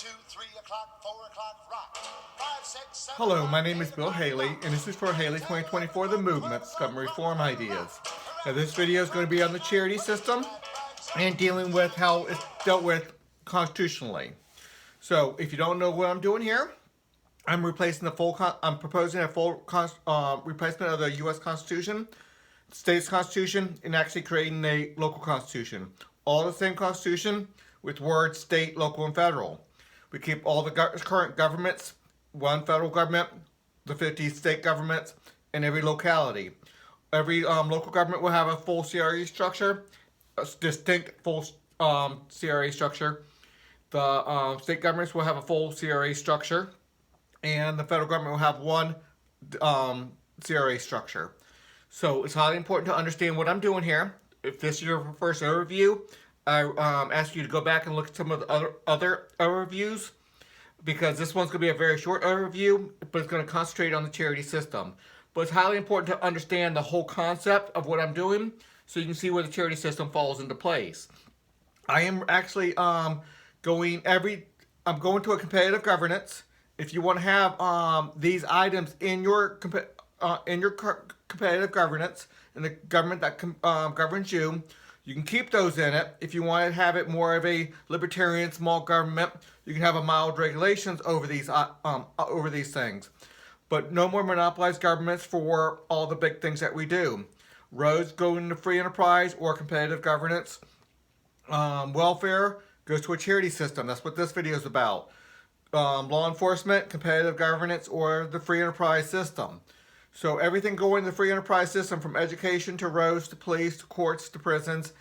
2, 3 o'clock, 4 o'clock, rock. 5, 6, 7. Hello, my name is Bill Haley, and this is for Haley2024 The Movement, Government Reform Ideas. Now this video is going to be on the charity system and dealing with how it's dealt with constitutionally. So if you don't know what I'm doing here, I'm proposing a full replacement of the U.S. Constitution, state's Constitution, and actually creating a local Constitution. All the same Constitution with words state, local, and federal. We keep all the current governments, one federal government, the 50 state governments, and every locality. Every local government will have a full CRA structure, a distinct full CRA structure. The state governments will have a full CRA structure, and the federal government will have one CRA structure. So it's highly important to understand what I'm doing here. If this is your first overview, I ask you to go back and look at some of the other overviews, because this one's going to be a very short overview, but it's going to concentrate on the charity system. But it's highly important to understand the whole concept of what I'm doing so you can see where the charity system falls into place. I am actually going to a competitive governance. If you want to have these items in your competitive governance, in the government that governs you, you can keep those in it. If you want to have it more of a libertarian small government, you can have a mild regulations over these things. But no more monopolized governments for all the big things that we do. Roads go into free enterprise or competitive governance. Welfare goes to a charity system. That's what this video is about. Law enforcement, competitive governance, or the free enterprise system. So everything going in the free enterprise system, from education to roads to police to courts to prisons,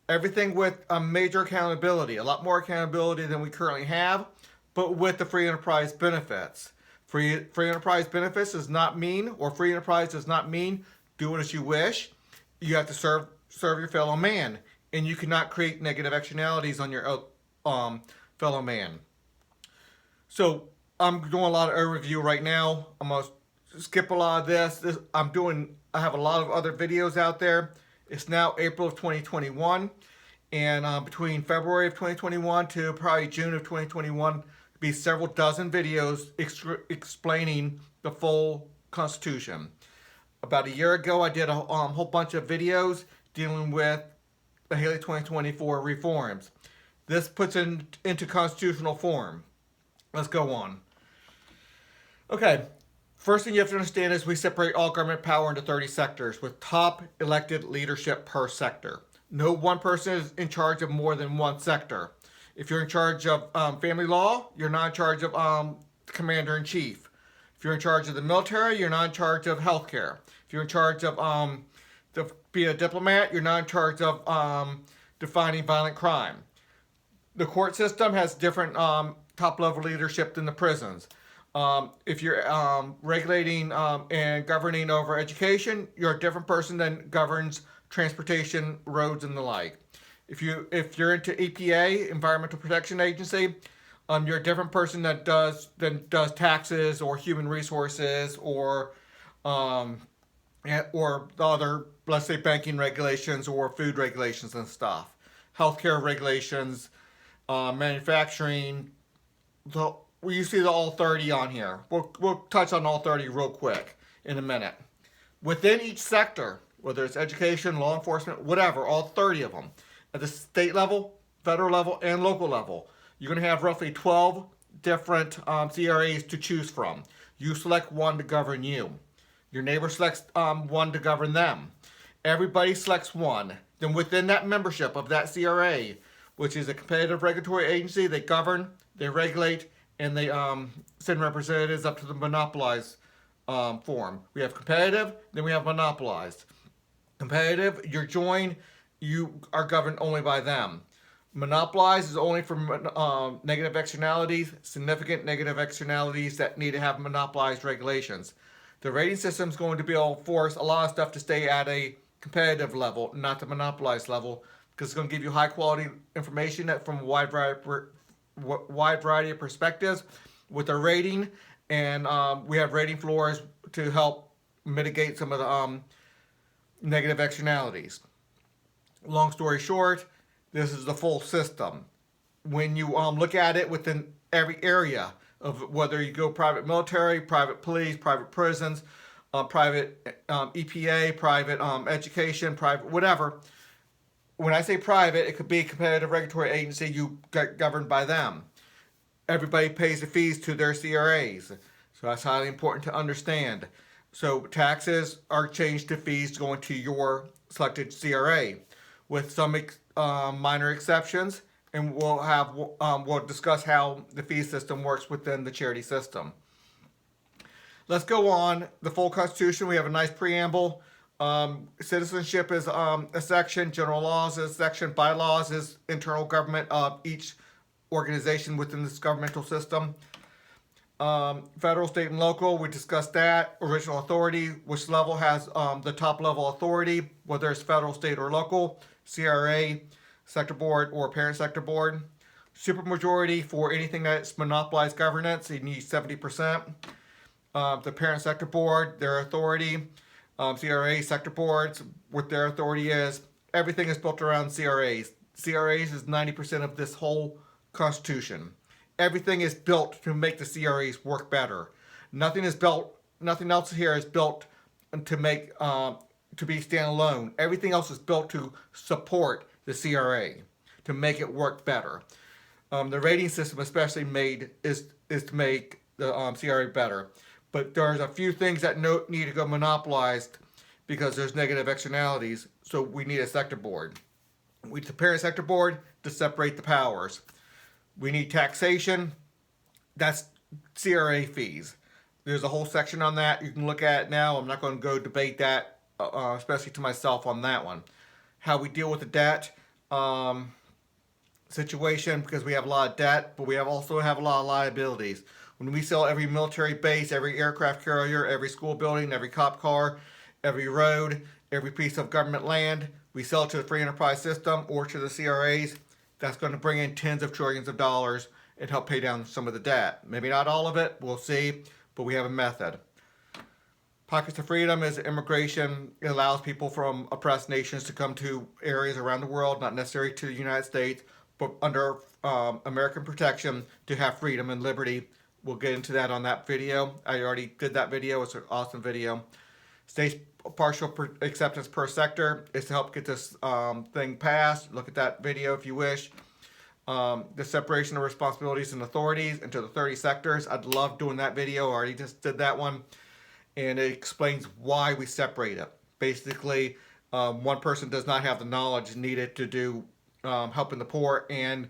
everything with a major accountability, a lot more accountability than we currently have, but with the free enterprise benefits. Free enterprise benefits does not mean, or free enterprise does not mean do it as you wish. You have to serve your fellow man, and you cannot create negative externalities on your fellow man. So I'm doing a lot of overview right now. I'm going to skip a lot of this. I have a lot of other videos out there. It's now April of 2021, and between February of 2021 to probably June of 2021, be several dozen videos explaining the full Constitution. About a year ago, I did a whole bunch of videos dealing with the Haley 2024 reforms. This puts it into constitutional form. Let's go on. Okay. First thing you have to understand is we separate all government power into 30 sectors with top elected leadership per sector. No one person is in charge of more than one sector. If you're in charge of family law, you're not in charge of commander-in-chief. If you're in charge of the military, you're not in charge of healthcare. If you're in charge of to be a diplomat, you're not in charge of defining violent crime. The court system has different top-level leadership than the prisons. If you're regulating and governing over education, you're a different person than governs transportation, roads, and the like. If you're into EPA, Environmental Protection Agency, you're a different person that does taxes or human resources or the other, let's say, banking regulations or food regulations and stuff, healthcare regulations, manufacturing. You see the all 30 on here. We'll touch on all 30 real quick in a minute. Within each sector, whether it's education, law enforcement, whatever, all 30 of them, at the state level, federal level, and local level, you're going to have roughly 12 different CRAs to choose from. You select one to govern you. Your neighbor selects one to govern them. Everybody selects one. Then within that membership of that CRA, which is a competitive regulatory agency, they govern, they regulate, and they send representatives up to the monopolized form. We have competitive, then we have monopolized. Competitive, you're joined, you are governed only by them. Monopolized is only for negative externalities, significant negative externalities that need to have monopolized regulations. The rating system is going to be able to force a lot of stuff to stay at a competitive level, not the monopolized level, because it's going to give you high quality information from a wide variety of perspectives with a rating, and we have rating floors to help mitigate some of the negative externalities. Long story short, this is the full system. When you look at it within every area of whether you go private military, private police, private prisons, private EPA, private education, private whatever. When I say private, it could be a competitive regulatory agency, you get governed by them. Everybody pays the fees to their CRAs. So that's highly important to understand. So taxes are changed to fees going to your selected CRA, with some minor exceptions, and we'll discuss how the fee system works within the charity system. Let's go on. The full Constitution, we have a nice preamble. Citizenship is a section, general laws is a section, bylaws is internal government of each organization within this governmental system. Federal, state, and local, we discussed that. Original authority, which level has the top level authority, whether it's federal, state, or local. CRA, sector board, or parent sector board. Supermajority for anything that's monopolized governance, you need 70%. The parent sector board, their authority. CRA sector boards, what their authority is. Everything is built around CRAs. CRAs is 90% of this whole Constitution. Everything is built to make the CRAs work better. Nothing else here is built to make to be standalone. Everything else is built to support the CRA, to make it work better. The rating system especially is to make the CRA better. But there's a few things that need to go monopolized because there's negative externalities, so we need a sector board. We need the parent sector board to separate the powers. We need taxation. That's CRA fees. There's a whole section on that. You can look at it now. I'm not going to go debate that, especially to myself on that one. How we deal with the debt situation, because we have a lot of debt, but we also have a lot of liabilities. When we sell every military base, every aircraft carrier, every school building, every cop car, every road, every piece of government land, we sell it to the free enterprise system or to the CRAs. That's going to bring in tens of trillions of dollars and help pay down some of the debt. Maybe not all of it, we'll see, but we have a method. Pockets of freedom is immigration. It allows people from oppressed nations to come to areas around the world, not necessarily to the United States, but under American protection to have freedom and liberty. We'll get into that on that video. I already did that video. It's an awesome video. States partial acceptance per sector is to help get this thing passed. Look at that video if you wish. The separation of responsibilities and authorities into the 30 sectors. I'd love doing that video. I already just did that one. And it explains why we separate it. Basically, one person does not have the knowledge needed to do helping the poor and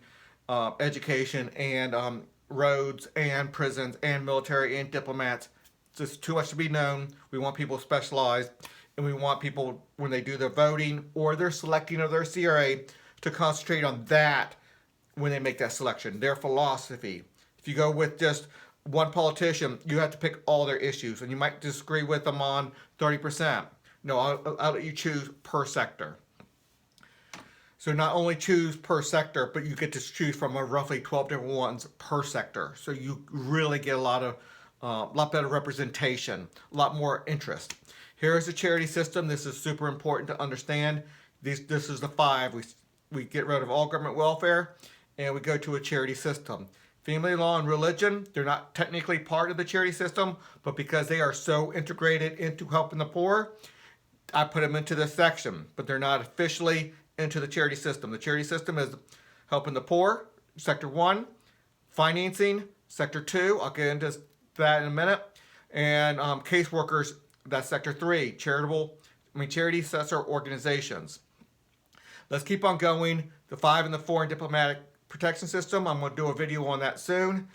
education and roads and prisons and military and diplomats. It's just too much to be known. We want people specialized, and we want people, when they do their voting or their selecting of their CRA, to concentrate on that when they make that selection, their philosophy. If you go with just one politician, you have to pick all their issues, and you might disagree with them on 30%. No, I'll let you choose per sector. So not only choose per sector, but you get to choose from roughly 12 different ones per sector. So you really get a lot better representation, a lot more interest. Here is the charity system. This is super important to understand. This is the 5. We get rid of all government welfare, and we go to a charity system. Family law and religion, they're not technically part of the charity system, but because they are so integrated into helping the poor, I put them into this section, but they're not officially into the charity system. The charity system is helping the poor, sector 1, financing, sector 2, I'll get into that in a minute, and caseworkers, that's sector 3, charity sector organizations. Let's keep on going. The 5 and the 4 in diplomatic protection system, I'm going to do a video on that soon.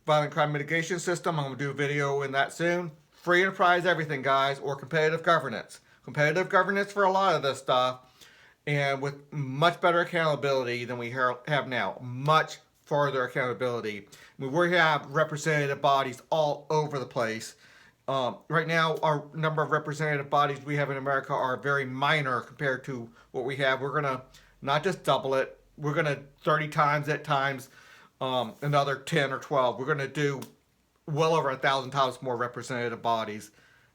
Violent crime mitigation system, I'm going to do a video in that soon. Free enterprise everything, guys, or competitive governance. Competitive governance for a lot of this stuff, and with much better accountability than we have now. Much further accountability. I mean, we have representative bodies all over the place. Right now, our number of representative bodies we have in America are very minor compared to what we have. We're going to not just double it, we're going to 30 times at times another 10 or 12. We're going to do well over 1,000 times more representative bodies.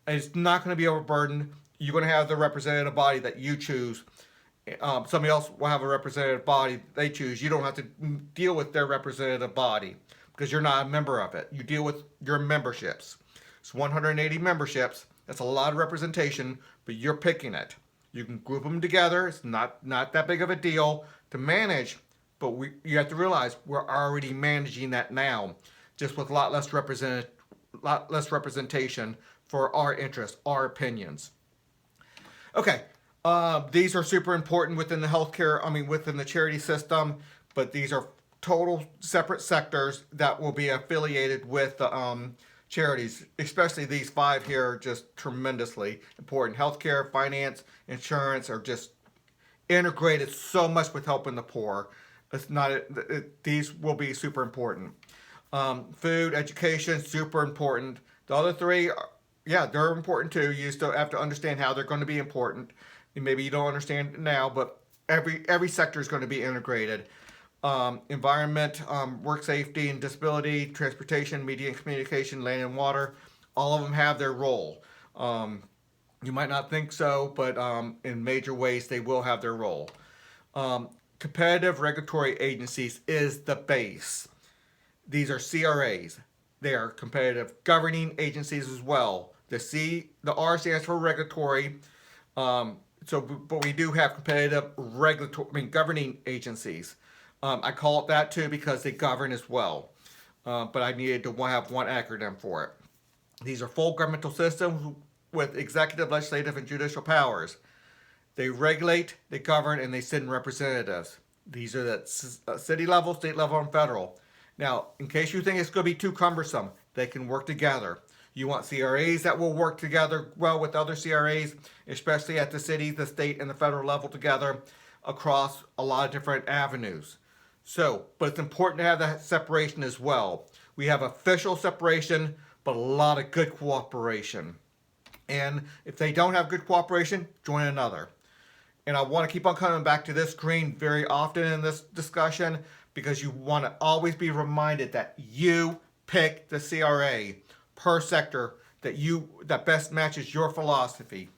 And it's not going to be overburdened. You're going to have the representative body that you choose. Somebody else will have a representative body they choose. You don't have to deal with their representative body. because you're not a member of it. You deal with your memberships. It's 180 memberships. That's a lot of representation, but you're picking it. You can group them together. It's not that big of a deal to manage, but you have to realize we're already managing that now, just with a lot less representation for our interests, our opinions. Okay, these are super important within the within the charity system, but these are total separate sectors that will be affiliated with the charities, especially these 5 here are just tremendously important. Healthcare, finance, insurance are just integrated so much with helping the poor. These will be super important. Food, education, super important. The other 3, they're important too. You still have to understand how they're going to be important. Maybe you don't understand it now, but every sector is going to be integrated. Environment, work safety and disability, transportation, media and communication, land and water, all of them have their role. You might not think so, but in major ways they will have their role. Competitive regulatory agencies is the base. These are CRAs. They are competitive governing agencies as well. The R stands for regulatory. But we do have competitive governing agencies. I call it that too because they govern as well. But I needed to have one acronym for it. These are full governmental systems with executive, legislative, and judicial powers. They regulate, they govern, and they send representatives. These are at city level, state level, and federal. Now, in case you think it's going to be too cumbersome, they can work together. You want CRAs that will work together well with other CRAs, especially at the city, the state, and the federal level together across a lot of different avenues. But it's important to have that separation as well. We have official separation, but a lot of good cooperation. And if they don't have good cooperation, join another. And I want to keep on coming back to this screen very often in this discussion because you want to always be reminded that you pick the CRA per sector that best matches your philosophy.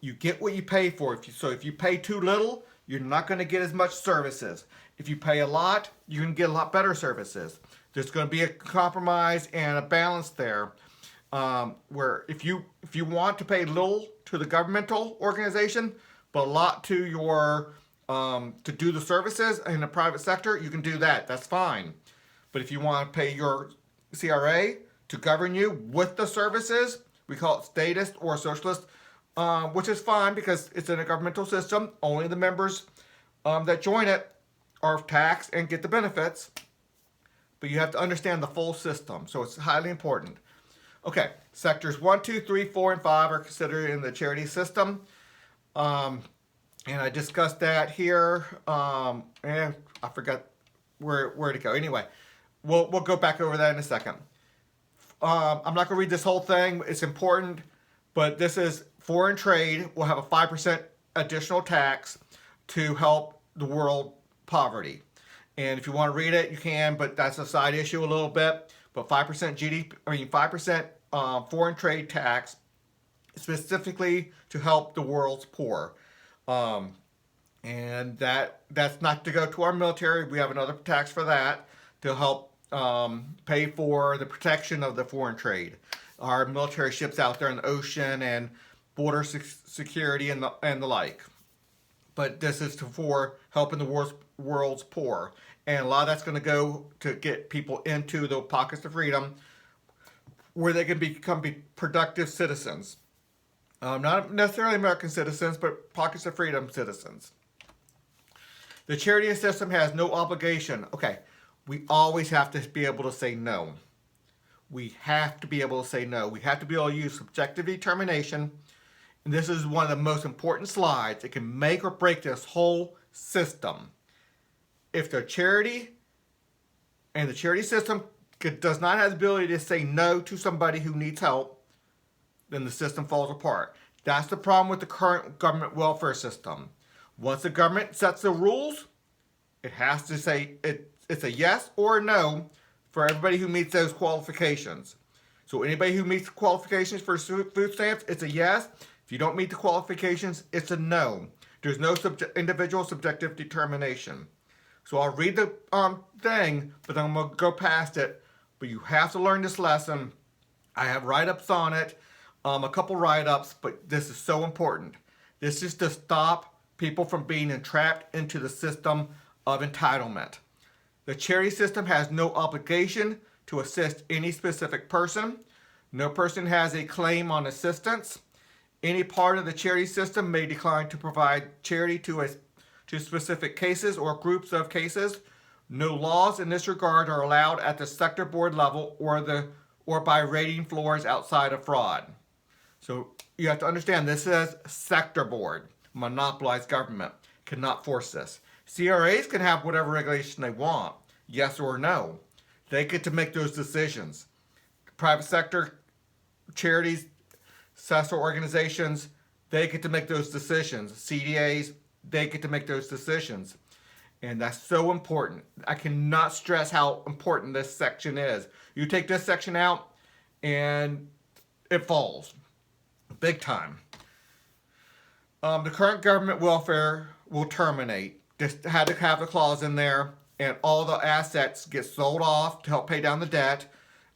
You get what you pay for. If you pay too little, you're not going to get as much services. If you pay a lot, you can get a lot better services. There's going to be a compromise and a balance there. Where if you want to pay little to the governmental organization, but a lot to your to do the services in the private sector, you can do that. That's fine. But if you want to pay your CRA to govern you with the services, we call it statist or socialist, which is fine because it's in a governmental system. Only the members that join it are taxed and get the benefits. But you have to understand the full system, so it's highly important. Okay, sectors 1, 2, 3, 4, and 5 are considered in the charity system. And I discussed that here. And I forgot where to go. Anyway, we'll go back over that in a second. I'm not going to read this whole thing. It's important, but this is foreign trade will have a 5% additional tax to help the world poverty. And if you want to read it, you can, but that's a side issue a little bit. But 5% 5% foreign trade tax specifically to help the world's poor. And that's not to go to our military. We have another tax for that to help pay for the protection of the foreign trade. Our military ships out there in the ocean and border security and the like. But this is for helping the world's poor. And a lot of that's going to go to get people into the pockets of freedom where they can become productive citizens. Not necessarily American citizens, but pockets of freedom citizens. The charity system has no obligation. Okay, we always have to be able to say no. We have to be able to say no. We have to be able to use subjective determination. And this is one of the most important slides. It can make or break this whole system. If the charity and the charity system does not have the ability to say no to somebody who needs help, then the system falls apart. That's the problem with the current government welfare system. Once the government sets the rules, it has to say it's a yes or a no for everybody who meets those qualifications. So anybody who meets the qualifications for food stamps, it's a yes. If you don't meet the qualifications, it's a no. There's no individual subjective determination. So I'll read the thing, but I'm going to go past it but you have to learn this lesson. I have write-ups on it, a couple write-ups, but this is so important. This is to stop people from being entrapped into the system of entitlement. The charity system has no obligation to assist any specific person. No person has a claim on assistance. Any part of the charity system may decline to provide charity to specific cases or groups of cases. No laws in this regard are allowed at the sector board level or by rating floors outside of fraud. So you have to understand this is sector board. Monopolized government cannot force this. CRAs can have whatever regulation they want, yes or no. They get to make those decisions. Private sector charities, successor organizations, they get to make those decisions. CDAs, they get to make those decisions. And that's so important. I cannot stress how important this section is. You take this section out and it falls. Big time. The current government welfare will terminate. Just had to have the clause in there, and all the assets get sold off to help pay down the debt.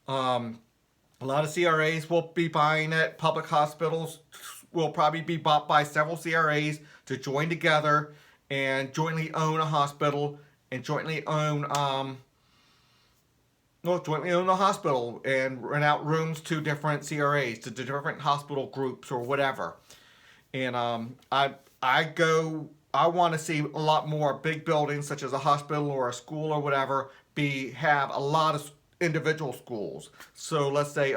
A lot of CRAs will be buying it. Public hospitals will probably be bought by several CRAs to join together and jointly own a hospital and jointly own the hospital and rent out rooms to different CRAs, to different hospital groups or whatever. And I want to see a lot more big buildings such as a hospital or a school or whatever have a lot of individual schools. So let's say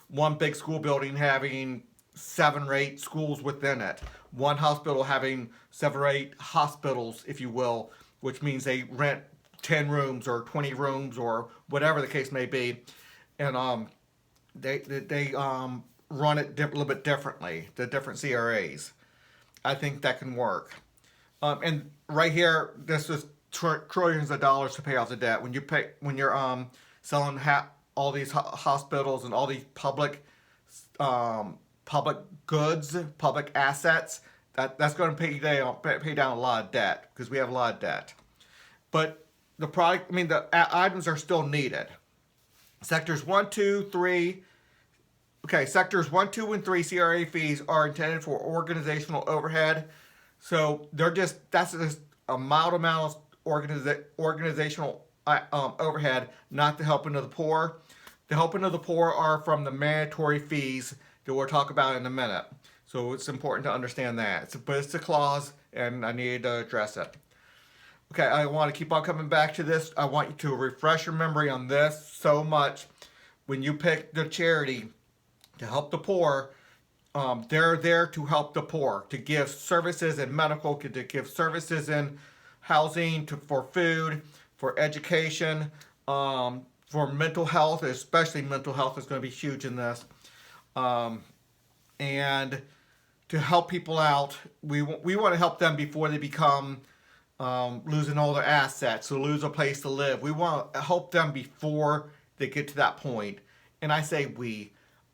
one big school building having 7 or 8 schools within it. One hospital having 7 or 8 hospitals, if you will, which means they rent 10 rooms or 20 rooms or whatever the case may be. And they run it a little bit differently, the different CRAs. I think that can work. And right here, this is trillions of dollars to pay off the debt. When you're selling all these hospitals and all these public goods, public assets, that's going to pay down a lot of debt, because we have a lot of debt. But the items are still needed. Sectors 1, 2, 3. Okay, sectors 1, 2, and 3 CRA fees are intended for organizational overhead. So that's just a mild amount of organizational overhead, not the helping of the poor. The helping of the poor are from the mandatory fees that we'll talk about in a minute. So it's important to understand that. But it's a clause, and I need to address it. Okay, I want to keep on coming back to this. I want you to refresh your memory on this so much. When you pick the charity to help the poor, they're there to help the poor, to give services in medical, to give services in housing, for food, for education, for mental health, especially mental health is going to be huge in this. And to help people out, we want to help them before they become losing all their assets, so lose a place to live. We want to help them before they get to that point. And I say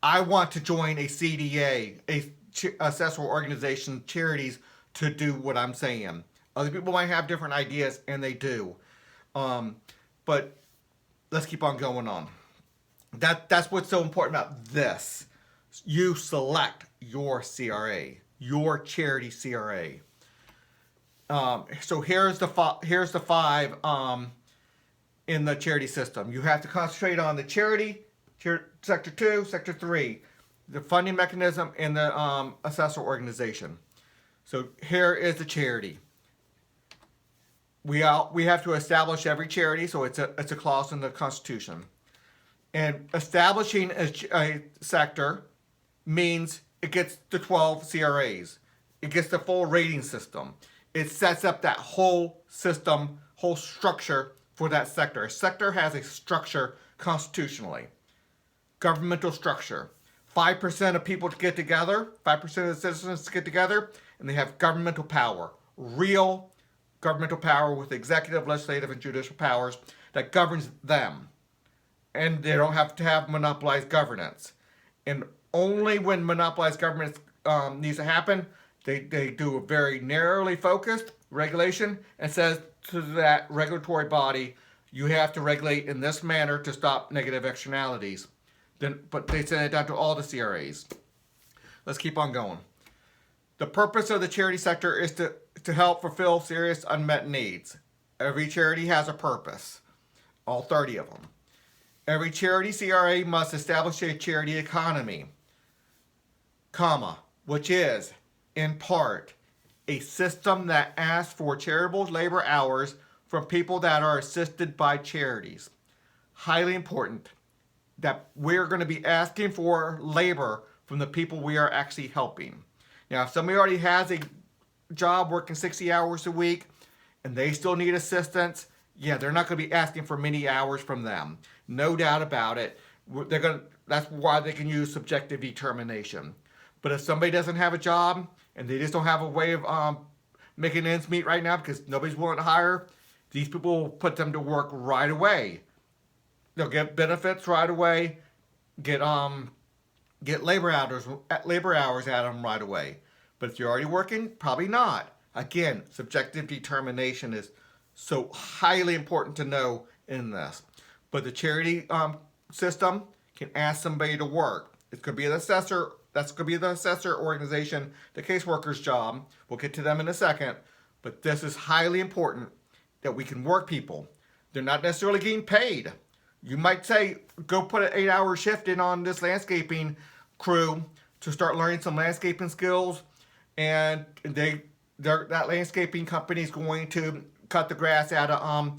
I want to join a CDA, a successful organization, charities, to do what I'm saying. Other people might have different ideas, and they do. But let's keep on going on. That's what's so important about this. You select your CRA, your charity CRA. So here's the 5 in the charity system. You have to concentrate on the charity, sector 2, sector 3, the funding mechanism, and the assessor organization. So here is the charity. We have to establish every charity, so it's a clause in the Constitution. And establishing a sector means it gets the 12 CRAs. It gets the full rating system. It sets up that whole system, whole structure for that sector. A sector has a structure constitutionally. Governmental structure. 5% of people get together, 5% of the citizens get together, and they have governmental power. Real governmental power with executive, legislative, and judicial powers that governs them. And they don't have to have monopolized governance. And only when monopolized governance needs to happen, they do a very narrowly focused regulation and says to that regulatory body, You have to regulate in this manner to stop negative externalities. But they send it down to all the CRAs. Let's keep on going. The purpose of the charity sector is to help fulfill serious unmet needs. Every charity has a purpose, all 30 of them. Every charity CRA must establish a charity economy, which is, in part, a system that asks for charitable labor hours from people that are assisted by charities. Highly important that we're going to be asking for labor from the people we are actually helping. Now, if somebody already has a job working 60 hours a week and they still need assistance, yeah, they're not going to be asking for many hours from them. No doubt about it. That's why they can use subjective determination. But if somebody doesn't have a job and they just don't have a way of making ends meet right now because nobody's willing to hire, these people will put them to work right away. They'll get benefits right away, get labor hours out of them right away. But if you're already working, probably not. Again, subjective determination is so highly important to know in this. But the charity system can ask somebody to work. It's going to be an assessor. That's going to be the assessor organization, the caseworker's job. We'll get to them in a second. But this is highly important that we can work people. They're not necessarily getting paid. You might say, go put an 8-hour shift in on this landscaping crew to start learning some landscaping skills, and that landscaping company is going to cut the grass at a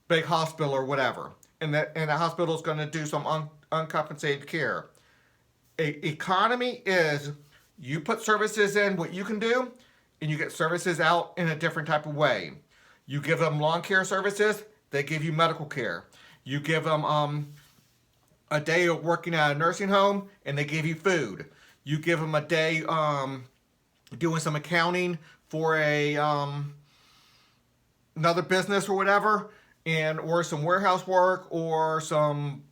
big hospital or whatever, and the hospital is going to do some uncompensated care. Economy is you put services in what you can do, and you get services out in a different type of way. You give them lawn care services, they give you medical care. You give them a day of working at a nursing home, and they give you food. You give them a day doing some accounting for another business or whatever, or some warehouse work, or some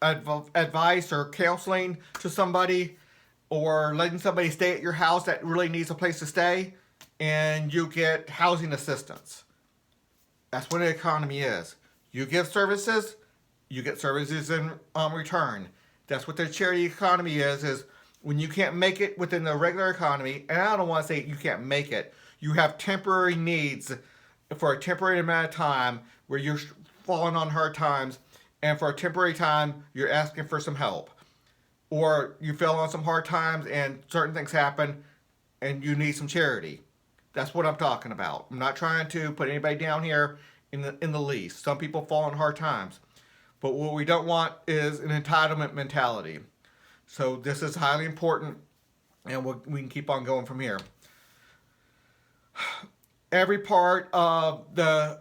advice or counseling to somebody, or letting somebody stay at your house that really needs a place to stay, and you get housing assistance. That's what an economy is. You give services, you get services in return. That's what the charity economy is when you can't make it within the regular economy, and I don't want to say you can't make it, you have temporary needs for a temporary amount of time where you're falling on hard times, and for a temporary time, you're asking for some help. Or you fell on some hard times and certain things happen and you need some charity. That's what I'm talking about. I'm not trying to put anybody down here in the least. Some people fall on hard times. But what we don't want is an entitlement mentality. So this is highly important, and we can keep on going from here. Every part of the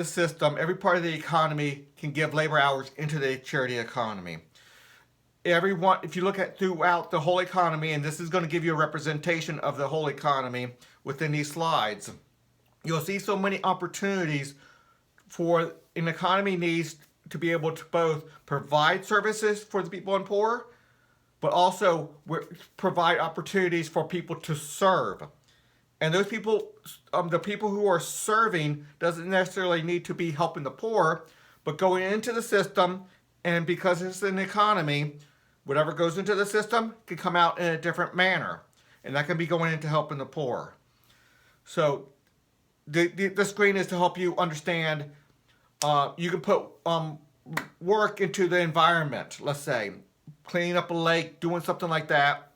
system, every part of the economy can give labor hours into the charity economy. Everyone, if you look at throughout the whole economy, and this is going to give you a representation of the whole economy within these slides, you'll see so many opportunities for an economy needs to be able to both provide services for the people and poor, but also provide opportunities for people to serve. And those people, the people who are serving doesn't necessarily need to be helping the poor, but going into the system, and because it's an economy, whatever goes into the system can come out in a different manner. And that can be going into helping the poor. So the screen is to help you understand. You can put work into the environment, let's say, cleaning up a lake, doing something like that,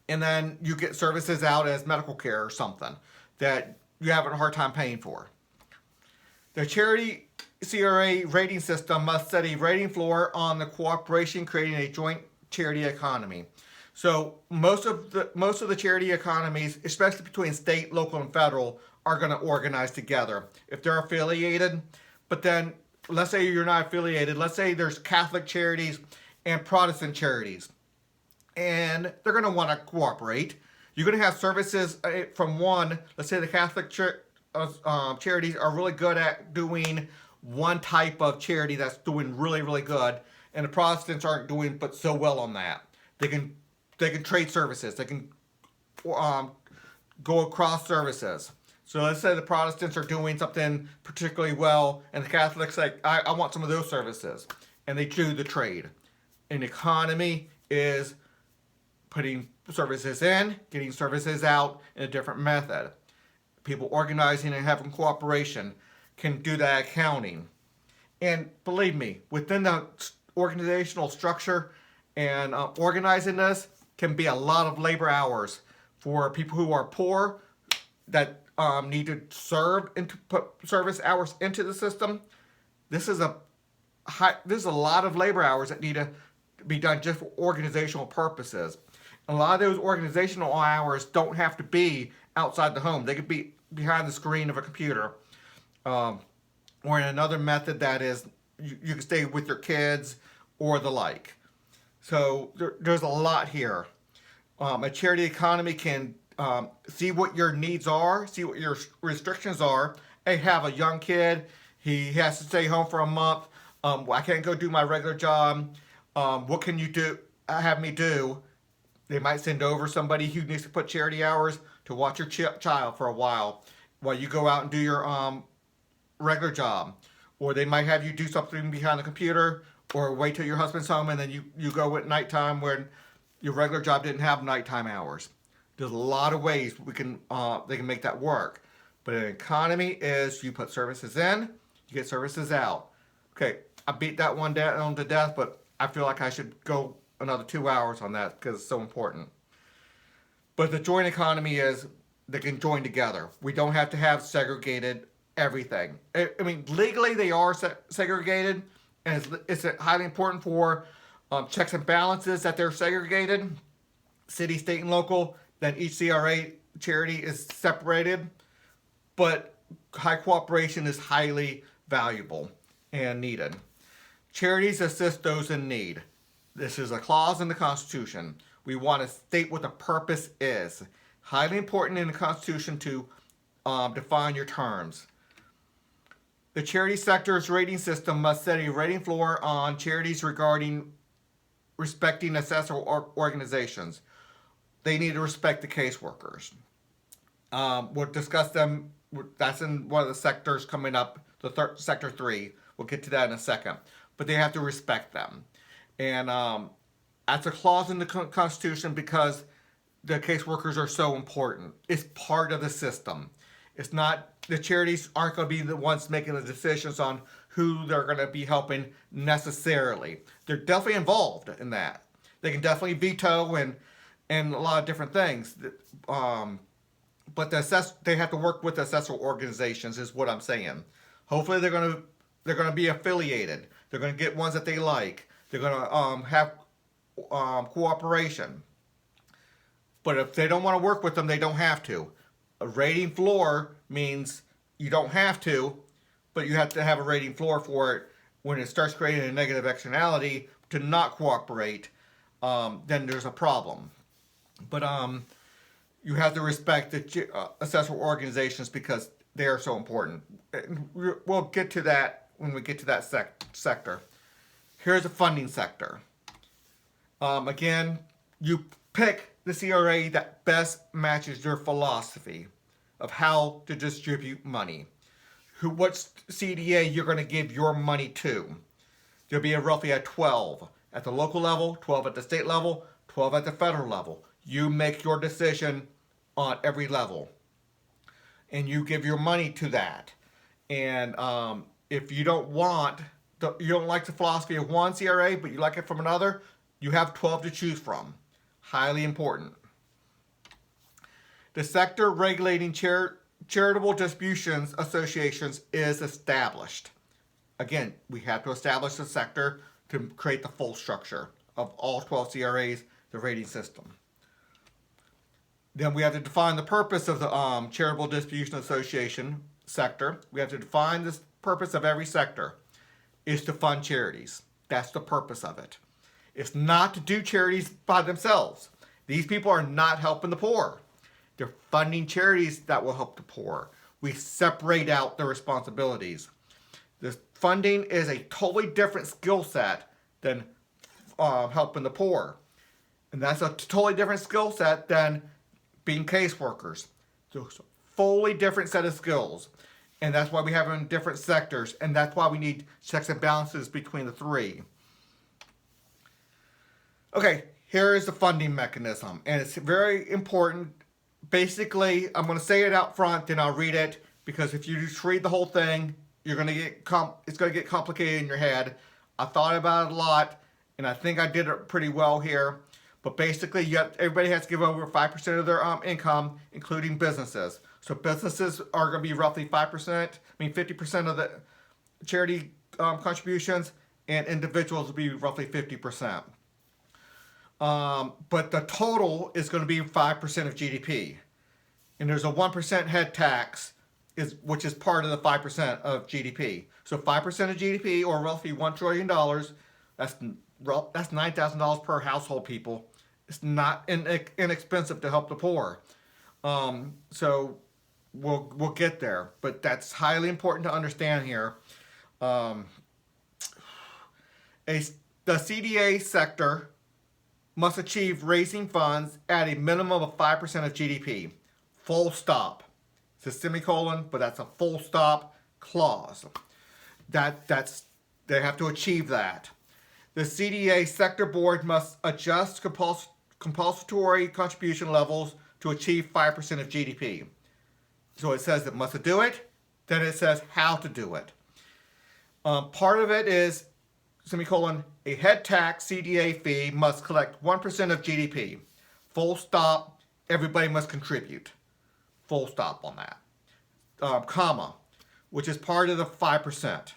and then you get services out as medical care or something that you have a hard time paying for. The charity CRA rating system must set a rating floor on the cooperation, creating a joint charity economy. So most of the charity economies, especially between state, local, and federal, are going to organize together if they're affiliated. But then, let's say you're not affiliated. Let's say there's Catholic charities and Protestant charities, and they're going to want to cooperate. You're going to have services from one. Let's say the Catholic charities are really good at doing one type of charity that's doing really, really good, and the Protestants aren't doing but so well on that. They can trade services. They can go across services. So let's say the Protestants are doing something particularly well, and the Catholics like, I want some of those services, and they do the trade. An economy is putting services in, getting services out in a different method. People organizing and having cooperation can do that accounting. And believe me, within the organizational structure and organizing this can be a lot of labor hours for people who are poor that need to serve and to put service hours into the system. This is a lot of labor hours that need to be done just for organizational purposes. A lot of those organizational hours don't have to be outside the home. They could be behind the screen of a computer, or in another method that is you can stay with your kids or the like. So there's a lot here. A charity economy can see what your needs are, see what your restrictions are. Hey, have a young kid, he has to stay home for a month. I can't go do my regular job. What can you do? Have me do? They might send over somebody who needs to put charity hours to watch your child for a while you go out and do your regular job. Or they might have you do something behind the computer, or wait till your husband's home and then you go at nighttime when your regular job didn't have nighttime hours. There's a lot of ways they can make that work. But an economy is you put services in, you get services out. Okay, I beat that one down to death, but I feel like I should go another 2 hours on that because it's so important. But the joint economy is they can join together. We don't have to have segregated everything. I mean, legally they are segregated, and it's highly important for checks and balances that they're segregated, city, state, and local. Then each CRA charity is separated, but high cooperation is highly valuable and needed. Charities assist those in need. This is a clause in the Constitution. We want to state what the purpose is. Highly important in the Constitution to define your terms. The charity sector's rating system must set a rating floor on charities respecting assessor organizations. They need to respect the caseworkers. We'll discuss them. That's in one of the sectors coming up, Sector 3. We'll get to that in a second. But they have to respect them. And that's a clause in the Constitution because the caseworkers are so important. It's part of the system. It's not, the charities aren't going to be the ones making the decisions on who they're going to be helping necessarily. They're definitely involved in that. They can definitely veto and a lot of different things. But they have to work with assessor organizations is what I'm saying. Hopefully they're going to be affiliated. They're going to get ones that they like. They're going to have cooperation. But if they don't want to work with them, they don't have to. A rating floor means you don't have to, but you have to have a rating floor for it. When it starts creating a negative externality to not cooperate, then there's a problem. But you have to respect the assessor organizations because they are so important. We'll get to that when we get to that sector. Here's the funding sector. Again, you pick the CRA that best matches your philosophy of how to distribute money. What CDA you're going to give your money to. There'll be roughly a 12 at the local level, 12 at the state level, 12 at the federal level. You make your decision on every level. And you give your money to that. And if you don't like the philosophy of one CRA, but you like it from another, you have 12 to choose from. Highly important. The sector regulating charitable distributions associations is established. Again, we have to establish the sector to create the full structure of all 12 CRAs, the rating system. Then we have to define the purpose of the charitable distribution association sector. We have to define the purpose of every sector is to fund charities. That's the purpose of it. It's not to do charities by themselves. These people are not helping the poor. They're funding charities that will help the poor. We separate out the responsibilities. This funding is a totally different skill set than helping the poor. And that's a totally different skill set than being caseworkers. Those are fully different set of skills. And that's why we have them in different sectors. And that's why we need checks and balances between the three. Okay, here is the funding mechanism. And it's very important. Basically, I'm going to say it out front, then I'll read it. Because if you just read the whole thing, you're going to get it's going to get complicated in your head. I thought about it a lot, and I think I did it pretty well here. But basically, everybody has to give over 5% of their income, including businesses. So businesses are going to be roughly 50% of the charity contributions, and individuals will be roughly 50%. But the total is going to be 5% of GDP. And there's a 1% head tax, which is part of the 5% of GDP. So 5% of GDP, or roughly $1 trillion, that's $9,000 per household, people. It's not inexpensive to help the poor. So we'll get there. But that's highly important to understand here. The CDA sector must achieve raising funds at a minimum of 5% of GDP. Full stop. It's a semicolon, but that's a full stop clause. They have to achieve that. The CDA sector board must adjust compulsory contribution levels to achieve 5% of GDP. So it says it must do it, then it says how to do it. Part of it is, semicolon, a head tax CDA fee must collect 1% of GDP. Full stop, everybody must contribute. Full stop on that. Comma, which is part of the 5%.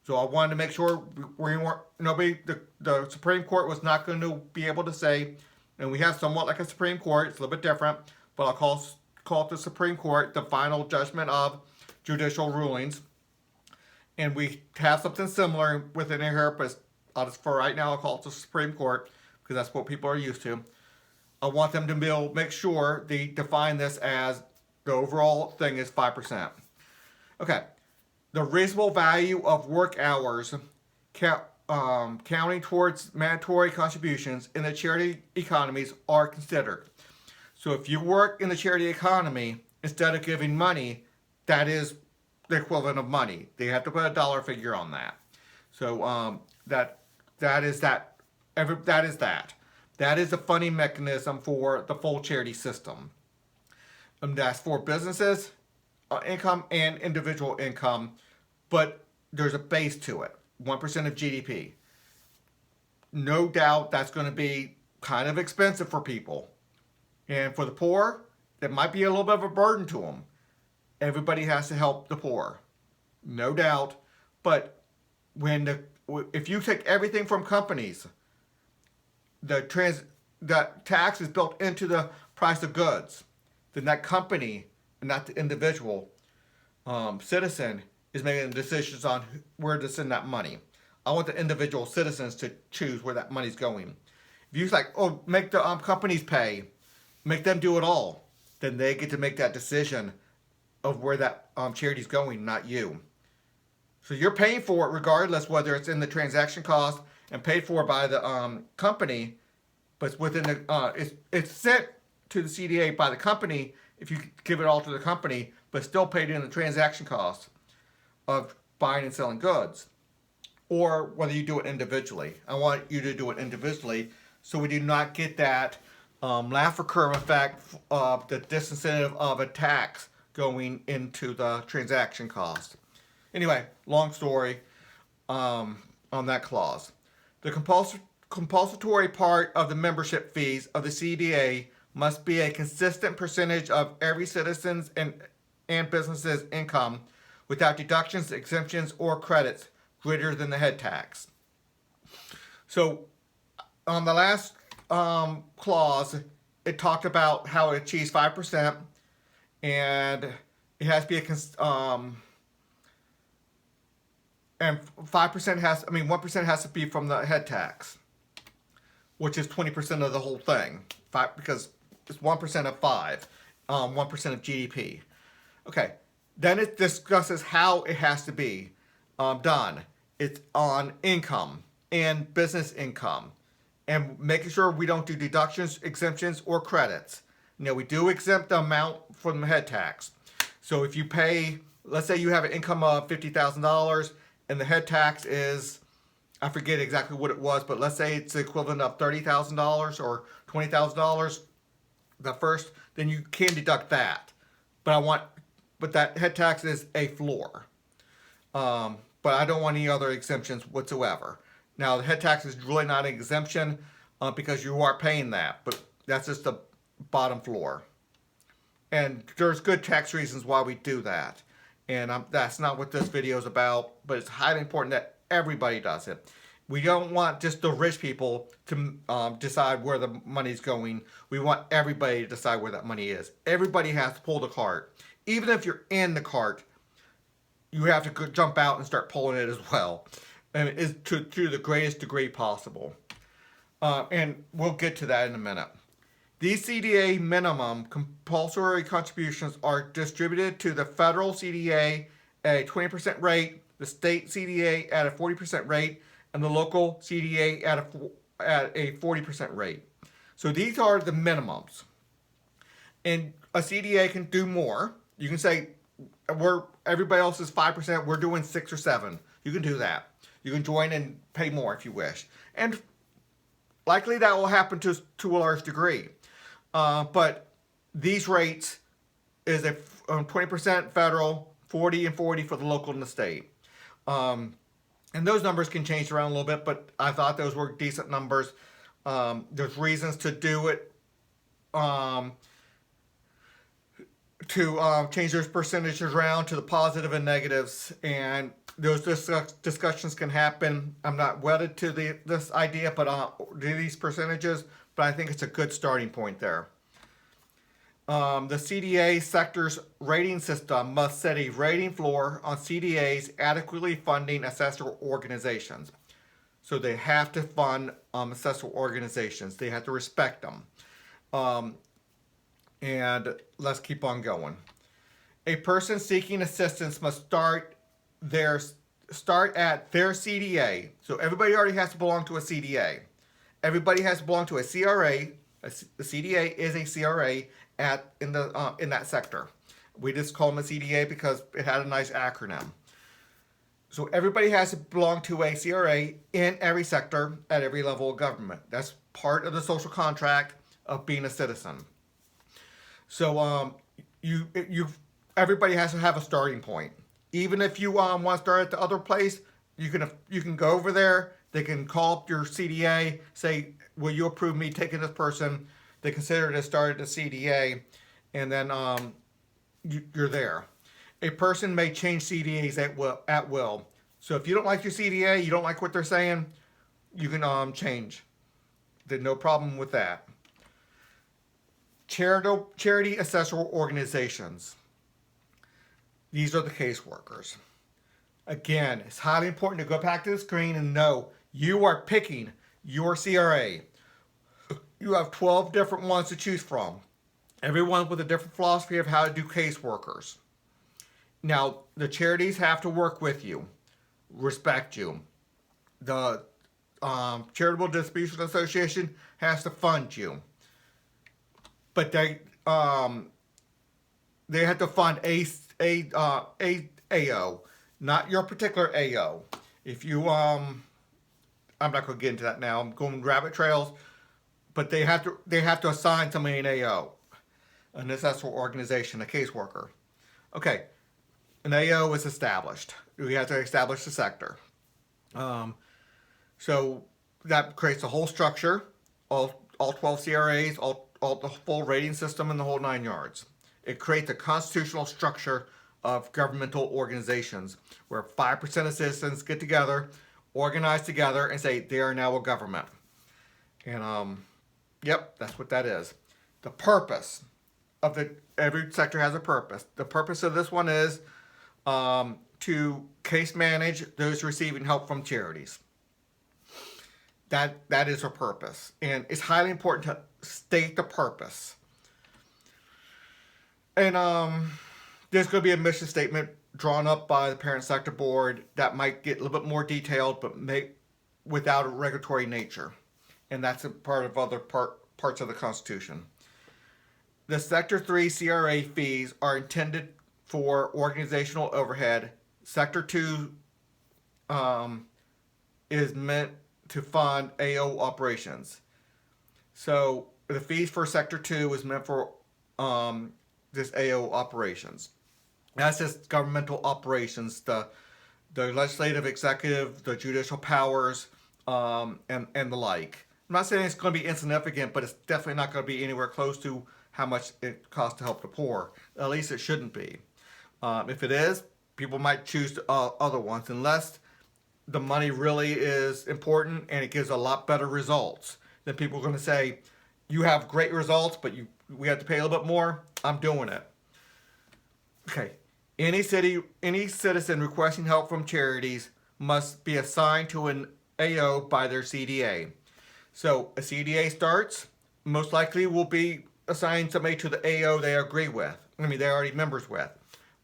So I wanted to make sure the Supreme Court was not going to be able to say, and we have somewhat like a Supreme Court, it's a little bit different, but I'll call it the Supreme Court, the final judgment of judicial rulings. And we have something similar within here, but for right now, I'll call it the Supreme Court, because that's what people are used to. I want them to make sure they define this as the overall thing is 5%. Okay. The reasonable value of work hours counting towards mandatory contributions in the charity economies are considered. So if you work in the charity economy, instead of giving money, that is the equivalent of money. They have to put a dollar figure on that. So that is that. That is the funding mechanism for the full charity system. That's for businesses, income, and individual income, but there's a base to it, 1% of GDP. No doubt that's going to be kind of expensive for people. And for the poor, that might be a little bit of a burden to them. Everybody has to help the poor, no doubt. But if you take everything from companies, the tax is built into the price of goods. Then that company, and not the individual citizen, is making decisions on where to send that money. I want the individual citizens to choose where that money's going. If you make the companies pay, make them do it all, then they get to make that decision of where that charity's going, not you. So you're paying for it regardless whether it's in the transaction cost and paid for by the company, but it's within the it's sent to the CDA by the company if you give it all to the company, but still paid in the transaction cost of buying and selling goods, or whether you do it individually. I want you to do it individually so we do not get that Laffer curve effect of the disincentive of a tax going into the transaction cost. Anyway, long story on that clause. The compulsory part of the membership fees of the CDA must be a consistent percentage of every citizen's and business's income without deductions, exemptions, or credits greater than the head tax. So on the last clause, it talked about how it achieves 5%, and it has to be and 1% has to be from the head tax, which is 20% of the whole thing, because it's 1% of 5, 1% of GDP. Okay, then it discusses how it has to be done. It's on income and business income, and making sure we don't do deductions, exemptions, or credits. We do exempt the amount from the head tax. So if you pay, let's say you have an income of $50,000 and the head tax is, I forget exactly what it was, but let's say it's the equivalent of $30,000 or $20,000 the first, then you can deduct that. But that head tax is a floor. But I don't want any other exemptions whatsoever. Now, the head tax is really not an exemption because you are paying that, but that's just the bottom floor. And there's good tax reasons why we do that. And that's not what this video is about, but it's highly important that everybody does it. We don't want just the rich people to decide where the money's going. We want everybody to decide where that money is. Everybody has to pull the cart. Even if you're in the cart, you have to jump out and start pulling it as well. And it's to the greatest degree possible. And we'll get to that in a minute. These CDA minimum compulsory contributions are distributed to the federal CDA at a 20% rate, the state CDA at a 40% rate, and the local CDA at a 40% rate. So these are the minimums. And a CDA can do more. You can say, everybody else is 5%, we're doing 6 or 7. You can do that. You can join and pay more if you wish. And likely that will happen to a large degree. But these rates is a 20% federal, 40 and 40 for the local and the state. And those numbers can change around a little bit, but I thought those were decent numbers. There's reasons to do it, to change those percentages around to the positive and negatives, and those discussions can happen. I'm not wedded to this idea, but these percentages, but I think it's a good starting point there. The CDA sector's rating system must set a rating floor on CDAs adequately funding assessor organizations. So they have to fund assessor organizations. They have to respect them. And let's keep on going. A person seeking assistance must start at their CDA. So everybody already has to belong to a CDA. Everybody has to belong to a CRA. The CDA is a CRA in that sector. We just call them a CDA because it had a nice acronym. So everybody has to belong to a CRA in every sector at every level of government. That's part of the social contract of being a citizen. So everybody has to have a starting point. Even if you want to start at the other place, you can go over there. They can call up your CDA, say, will you approve me taking this person? They consider it as started a CDA, and then you're there. A person may change CDAs at will. So if you don't like your CDA, you don't like what they're saying, you can change. There's no problem with that. Charity assessor organizations. These are the caseworkers. Again, it's highly important to go back to the screen and know you are picking your CRA. You have 12 different ones to choose from. Everyone with a different philosophy of how to do caseworkers. Now, the charities have to work with you, respect you. The Charitable Distribution Association has to fund you. But they have to fund AO, not your particular AO. If you I'm not going to get into that now. I'm going rabbit trails, but they have to assign somebody an AO, an assessor organization, a caseworker. Okay, an AO is established. We have to establish the sector. So that creates a whole structure, all 12 CRAs, all the full rating system, and the whole 9 yards. It creates a constitutional structure of governmental organizations where 5% of citizens get together, organize together, and say they are now a government. And yep, that's what that is. The purpose of every sector has a purpose. The purpose of this one is to case manage those receiving help from charities. That is her purpose, and it's highly important to state the purpose. And there's going to be a mission statement drawn up by the parent sector board that might get a little bit more detailed, but without a regulatory nature, and that's a part of other parts of the Constitution. The Sector 3 CRA fees are intended for organizational overhead. Sector 2 is meant to fund AO operations. So the fees for Sector 2 is meant for this AO operations. That's just governmental operations, the legislative, executive, the judicial powers, and the like. I'm not saying it's going to be insignificant, but it's definitely not going to be anywhere close to how much it costs to help the poor. At least it shouldn't be. If it is, people might choose other ones, unless the money really is important and it gives a lot better results. Then people are going to say, you have great results, but we have to pay a little bit more. I'm doing it. Okay. Any citizen requesting help from charities must be assigned to an AO by their CDA. So a CDA starts, most likely will be assigning somebody to the AO they agree with. I mean, they're already members with,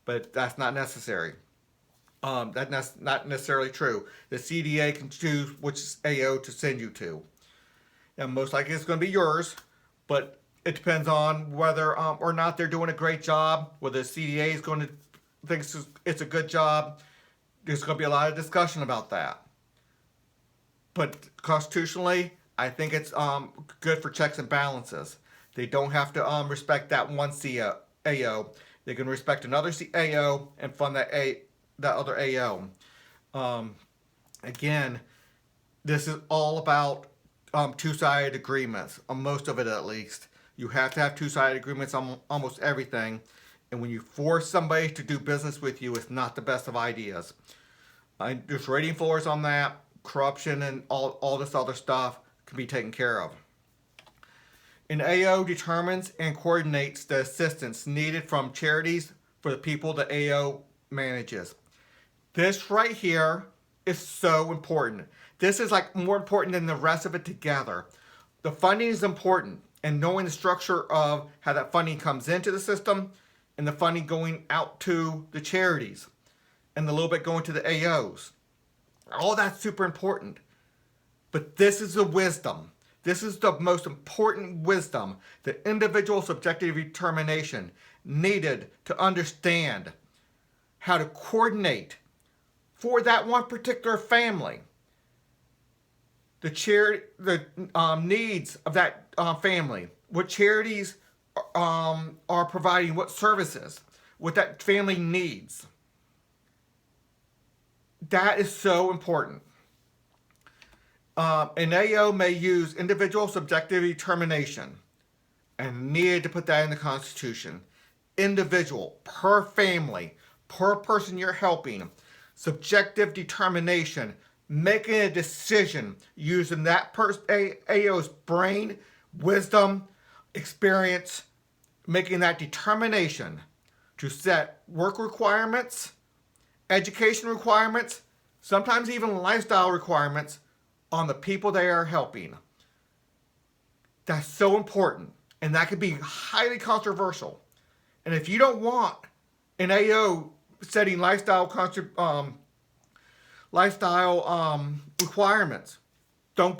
but that's not necessary. That's not necessarily true. The CDA can choose which AO to send you to. And most likely it's going to be yours, but it depends on whether or not they're doing a great job, whether the CDA is going to think it's a good job. There's going to be a lot of discussion about that. But constitutionally, I think it's good for checks and balances. They don't have to respect that one AO. They can respect another AO and fund that other AO. Again, this is all about two-sided agreements, on most of it at least. You have to have two-sided agreements on almost everything. And when you force somebody to do business with you, it's not the best of ideas. There's rating floors on that. Corruption and all this other stuff can be taken care of. An AO determines and coordinates the assistance needed from charities for the people the AO manages. This right here is so important. This is like more important than the rest of it together. The funding is important, and knowing the structure of how that funding comes into the system and the funding going out to the charities and a little bit going to the AOs. All that's super important. But this is the wisdom. This is the most important wisdom, the individual subjective determination needed to understand how to coordinate for that one particular family the needs of that family, what charities are providing, what services, what that family needs. That is so important. An AO may use individual subjective determination, and needed to put that in the Constitution. Individual, per family, per person you're helping, subjective determination, making a decision using that AO's brain, wisdom, experience, making that determination to set work requirements, education requirements, sometimes even lifestyle requirements on the people they are helping. That's so important, and that could be highly controversial. And if you don't want an AO setting lifestyle requirements, don't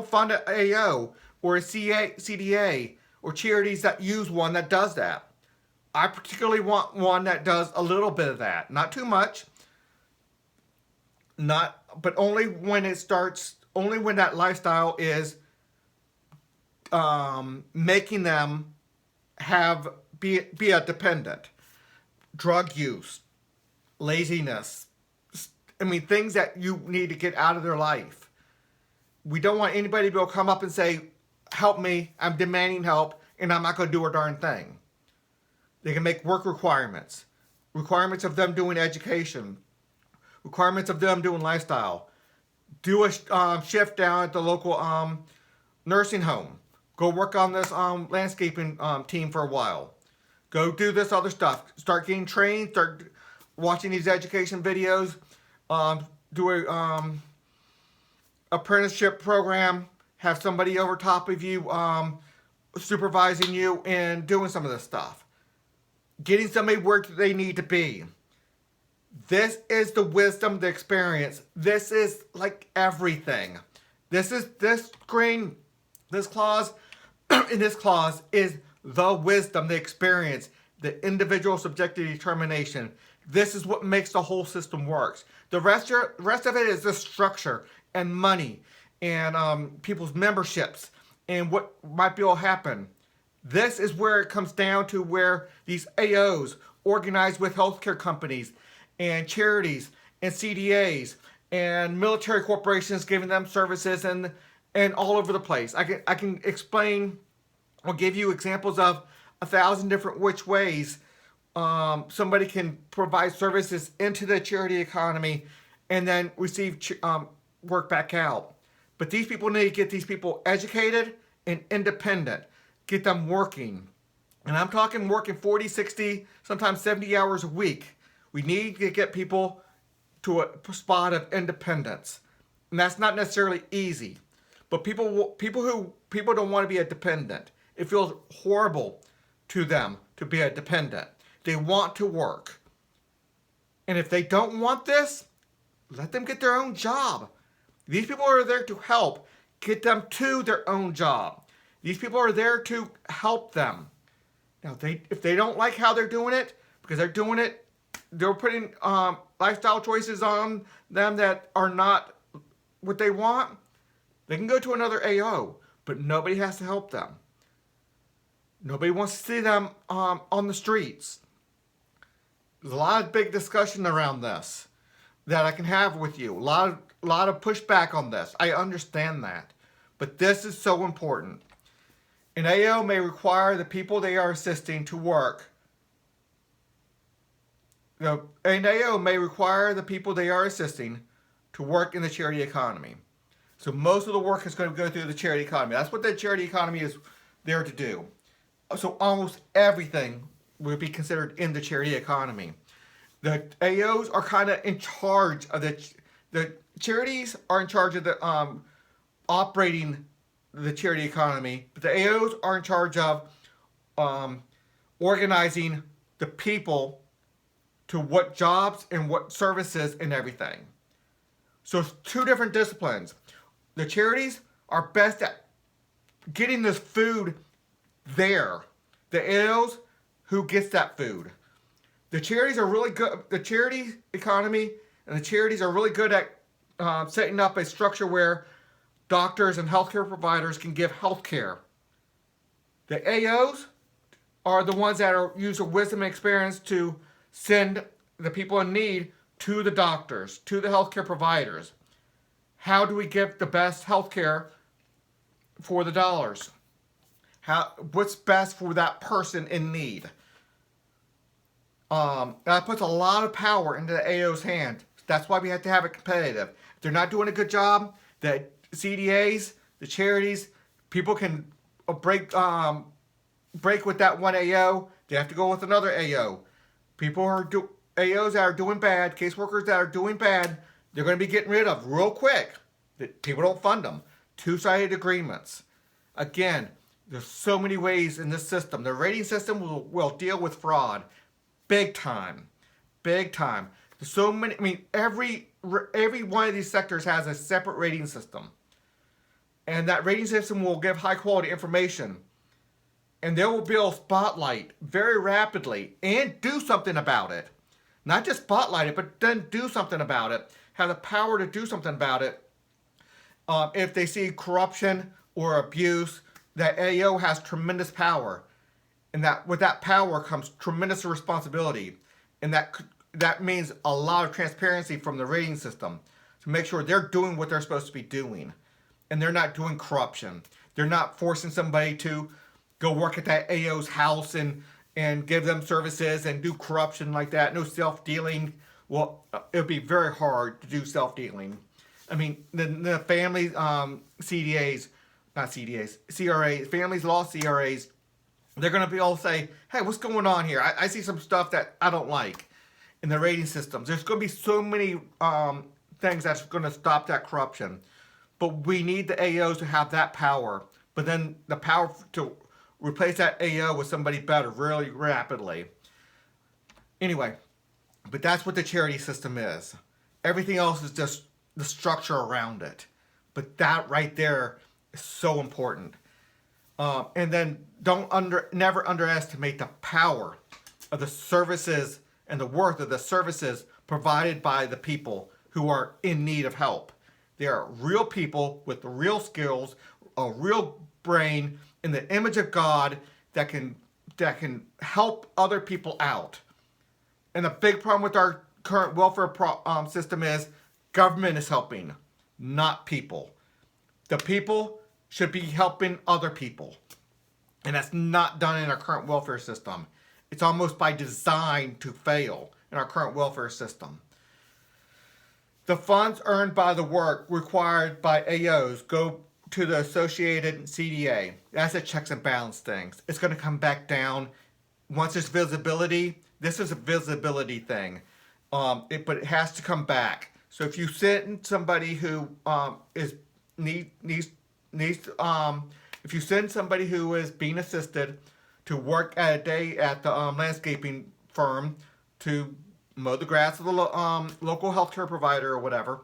fund an AO or a CDA or charities that use one that does that. I particularly want one that does a little bit of that, not too much, but only when that lifestyle is making them be a dependent. Drug use, laziness, things that you need to get out of their life. We don't want anybody to come up and say, help me, I'm demanding help, and I'm not going to do a darn thing. They can make work requirements of them doing education, requirements of them doing lifestyle. Do a shift down at the local nursing home. Go work on this landscaping team for a while. Go do this other stuff. Start getting trained. Start watching these education videos. Do a apprenticeship program. Have somebody over top of you supervising you and doing some of this stuff. Getting somebody where they need to be. This is the wisdom, the experience. This is like everything. This clause, in this clause is the wisdom, the experience the individual subjective determination. This is what makes the whole system works. The rest of it is the structure and money and people's memberships and what might be all happen. This is where it comes down to where these AOs organize with healthcare companies and charities and CDAs and military corporations giving them services and all over the place. I can explain or give you examples of 1,000 different which ways somebody can provide services into the charity economy and then receive work back out. But these people need to get these people educated and independent, get them working. And I'm talking working 40, 60, sometimes 70 hours a week. We need to get people to a spot of independence. And that's not necessarily easy. But people don't want to be a dependent. It feels horrible to them to be a dependent. They want to work. And if they don't want this, let them get their own job. These people are there to help get them to their own job. These people are there to help them. Now, if they don't like how they're doing it, because they're putting lifestyle choices on them that are not what they want, they can go to another AO, but nobody has to help them. Nobody wants to see them on the streets. There's a lot of big discussion around this that I can have with you. A lot of pushback on this. I understand that. But this is so important. An AO may require the people they are assisting to work. An AO may require the people they are assisting to work in the charity economy. So most of the work is going to go through the charity economy. That's what the charity economy is there to do. So almost everything would be considered in the charity economy. The AOs are kind of in charge of the charities are in charge of the operating the charity economy, but the AOs are in charge of organizing the people to what jobs and what services and everything. So it's two different disciplines. The charities are best at getting this food there. The AOs, who gets that food? The charities are really good. The charity economy and the charities are really good at setting up a structure where doctors and healthcare providers can give healthcare. The AOs are the ones that use their wisdom and experience to send the people in need to the doctors, to the healthcare providers. How do we give the best healthcare for the dollars? What's best for that person in need? That puts a lot of power into the AO's hand. That's why we have to have it competitive. If they're not doing a good job, the CDAs, the charities, people can break with that one AO. They have to go with another AO. AOs that are doing bad, caseworkers that are doing bad, they're going to be getting rid of real quick. People don't fund them. Two-sided agreements. Again, there's so many ways in this system. The rating system will deal with fraud. Big time. Big time. There's so many, every one of these sectors has a separate rating system. And that rating system will give high quality information. And they will build spotlight very rapidly and do something about it. Not just spotlight it, but then do something about it. Have the power to do something about it. If they see corruption or abuse, that AO has tremendous power. And that with that power comes tremendous responsibility. And that means a lot of transparency from the rating system to make sure they're doing what they're supposed to be doing. And they're not doing corruption. They're not forcing somebody to go work at that AO's house and give them services and do corruption like that. No self-dealing. Well, it would be very hard to do self-dealing. I mean, the family CRAs, families law CRAs, they're going to be all say, hey, what's going on here? I see some stuff that I don't like in the rating systems. There's going to be so many things that's going to stop that corruption. But we need the AOs to have that power. But then the power to replace that AO with somebody better really rapidly. Anyway, but that's what the charity system is. Everything else is just the structure around it. But that right there is so important. And then never underestimate the power of the services and the worth of the services provided by the people who are in need of help. They are real people with real skills, a real brain, in the image of God that can help other people out. And the big problem with our current welfare system is government is helping, not people. The people should be helping other people. And that's not done in our current welfare system. It's almost by design to fail in our current welfare system. The funds earned by the work required by AOs go to the associated CDA. That's a checks and balance thing. It's going to come back down once there's visibility. This is a visibility thing, but it has to come back. So if you send somebody who if you send somebody who is being assisted to work at a day at the landscaping firm to mow the grass of the local healthcare provider or whatever,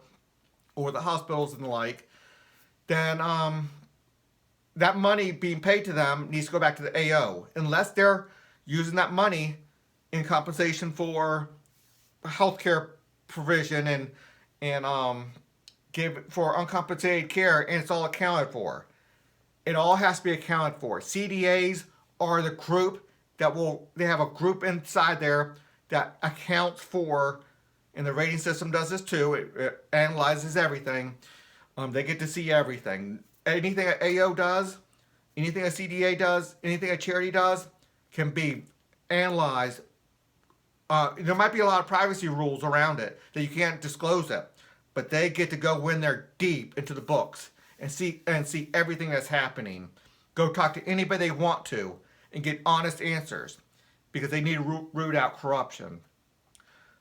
or the hospitals and the like, then that money being paid to them needs to go back to the AO, unless they're using that money in compensation for healthcare provision and give for uncompensated care, and it's all accounted for. It all has to be accounted for. CDAs are the group they have a group inside there that accounts for, and the rating system does this too. It analyzes everything. They get to see everything. Anything an AO does, anything a CDA does, anything a charity does can be analyzed. There might be a lot of privacy rules around it that you can't disclose it, but they get to go in there deep into the books and see everything that's happening. Go talk to anybody they want to and get honest answers, because they need to root out corruption.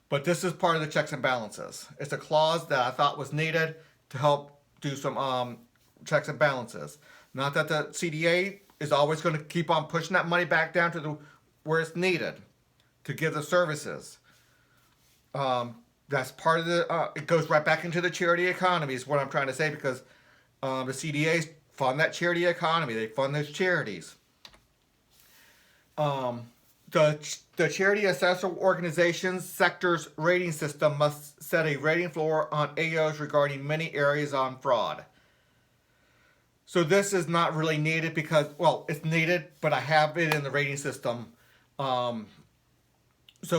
But this is part of the checks and balances. It's a clause that I thought was needed to help do some checks and balances. Not that the CDA is always going to keep on pushing that money back down to where it's needed to give the services. That's part of it goes right back into the charity economy is what I'm trying to say, because the CDAs fund that charity economy. They fund those charities. The charity assessor organization's sector's rating system must set a rating floor on AOs regarding many areas on fraud. So this is not really needed because, well, it's needed, but I have it in the rating system. So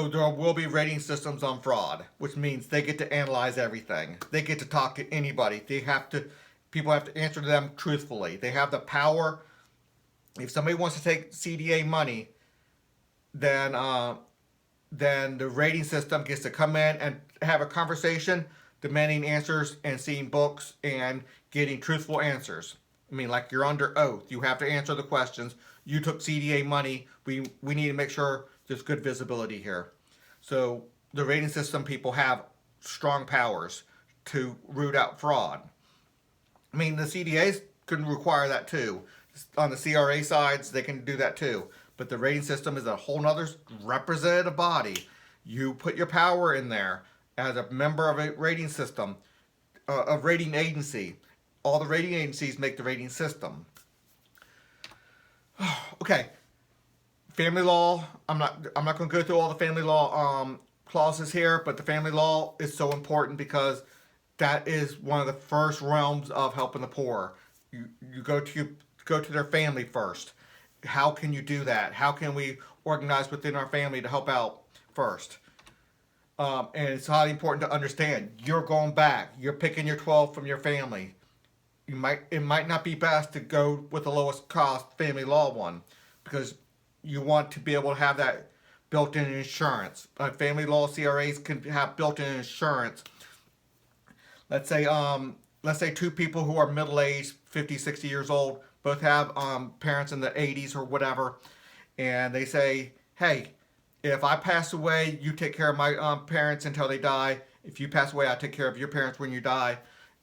there will be rating systems on fraud, which means they get to analyze everything. They get to talk to anybody. People have to answer to them truthfully. They have the power. If somebody wants to take CDA money, then the rating system gets to come in and have a conversation, demanding answers and seeing books and getting truthful answers. I mean, like you're under oath. You have to answer the questions. You took CDA money. We need to make sure there's good visibility here. So the rating system people have strong powers to root out fraud. I mean, the CDAs can require that too. On the CRA sides, they can do that too. But the rating system is a whole nother representative body. You put your power in there as a member of a rating system, a rating agency. All the rating agencies make the rating system. Okay, family law. I'm not going to go through all the family law clauses here, but the family law is so important because that is one of the first realms of helping the poor. You go to their family first. How can you do that? How can we organize within our family to help out first? And it's highly important to understand. You're going back. You're picking your 12 from your family. It might not be best to go with the lowest cost family law one, because you want to be able to have that built-in insurance. Family law CRAs can have built-in insurance. Let's say two people who are middle-aged, 50, 60 years old, both have parents in the 80s or whatever, and they say, hey, if I pass away, you take care of my parents until they die. If you pass away, I take care of your parents when you die.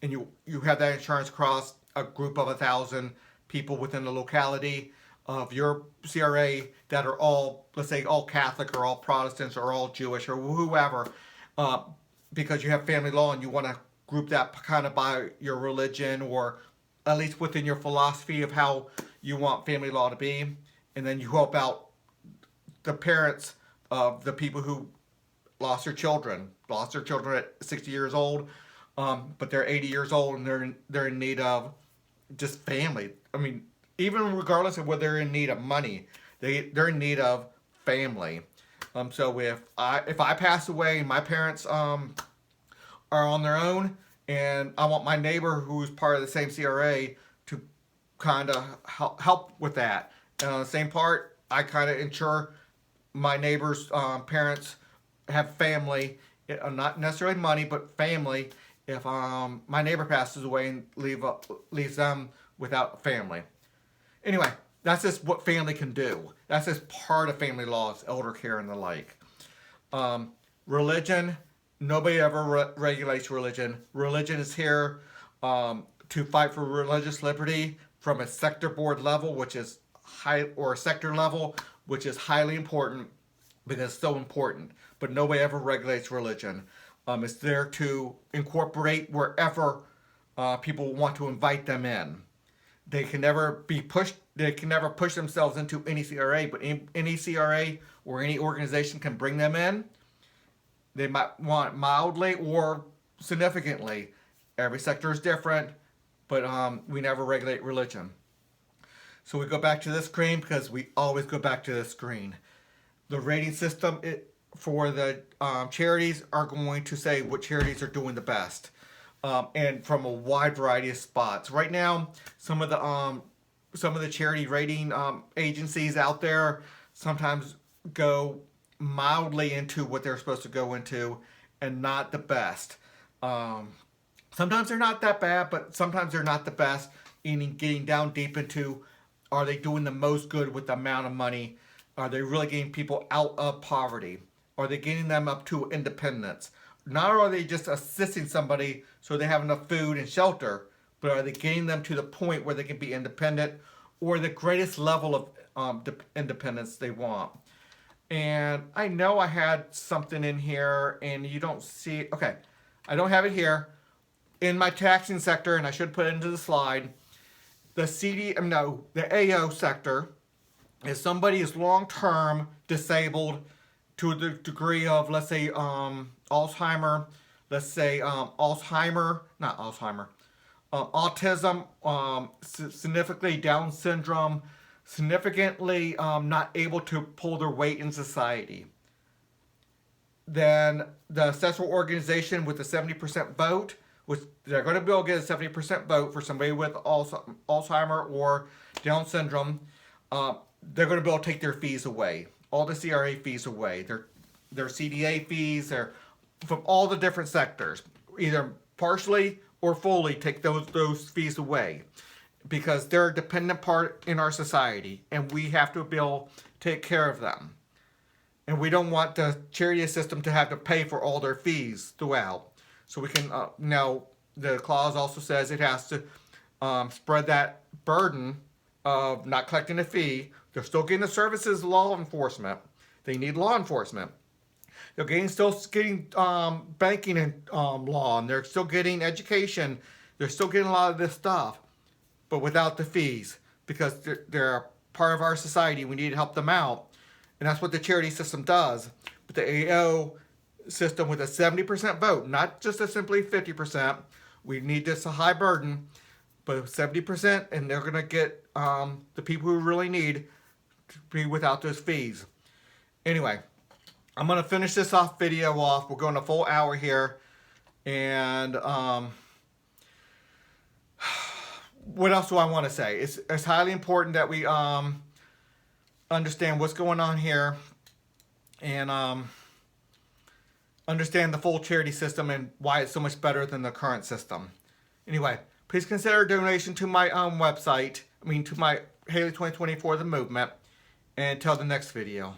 And you have that insurance across a group of 1,000 people within the locality of your CRA that are all, let's say, all Catholic or all Protestants or all Jewish or whoever, because you have family law and you want to group that kind of by your religion or at least within your philosophy of how you want family law to be. And then you help out the parents of the people who lost their children at 60 years old, but they're 80 years old and they're in need of just family. I mean, even regardless of whether they're in need of money, they're in need of family. So if I pass away and my parents are on their own, and I want my neighbor who's part of the same CRA to kind of help with that. And on the same part, I kind of ensure my neighbor's parents have family, not necessarily money, but family. If my neighbor passes away and leaves them without family. Anyway, that's just what family can do. That's just part of family laws, elder care, and the like. Religion, nobody ever regulates religion. Religion is here to fight for religious liberty from a sector board level, which is or a sector level, which is highly important because it's so important. But nobody ever regulates religion. It's there to incorporate wherever people want to invite them in. They can never be pushed. They can never push themselves into any CRA, but any CRA or any organization can bring them in. They might want mildly or significantly. Every sector is different, but we never regulate religion. So we go back to this screen because we always go back to this screen. The rating system for the charities are going to say what charities are doing the best. And from a wide variety of spots. Right now, some of the charity rating agencies out there sometimes go mildly into what they're supposed to go into, and not the best. Sometimes they're not that bad, but sometimes they're not the best. In getting down deep into, are they doing the most good with the amount of money? Are they really getting people out of poverty? Are they getting them up to independence? Not are they just assisting somebody so they have enough food and shelter, but are they getting them to the point where they can be independent or the greatest level of independence they want? And I know I had something in here and you don't see it. Okay, I don't have it here. In my taxing sector, and I should put it into the slide, the AO sector is somebody is long-term disabled to the degree of, let's say, Alzheimer, autism, significantly Down syndrome, significantly not able to pull their weight in society. Then the sexual organization with the 70% vote, which they're going to be able to get a 70% vote for somebody with Alzheimer or Down syndrome, they're going to be able to take their fees away. All the CRA fees away. Their CDA fees, they're from all the different sectors. Either partially or fully take those fees away. Because they're a dependent part in our society. And we have to be able to take care of them. And we don't want the charity system to have to pay for all their fees throughout. So we can, now the clause also says it has to spread that burden of not collecting a fee. They're still getting the services of law enforcement. They need law enforcement. They're still getting banking and law, and they're still getting education. They're still getting a lot of this stuff, but without the fees, because they're part of our society. We need to help them out, and that's what the charity system does. But the AO system with a 70% vote, not just a simply 50%. We need this a high burden, but 70%, and they're going to get the people who really need to be without those fees. Anyway, I'm going to finish this video off. We're going a full hour here. And what else do I want to say? It's highly important that we understand what's going on here and understand the full charity system and why it's so much better than the current system. Anyway, please consider a donation to my website. To my Haley2024 The Movement. And until the next video.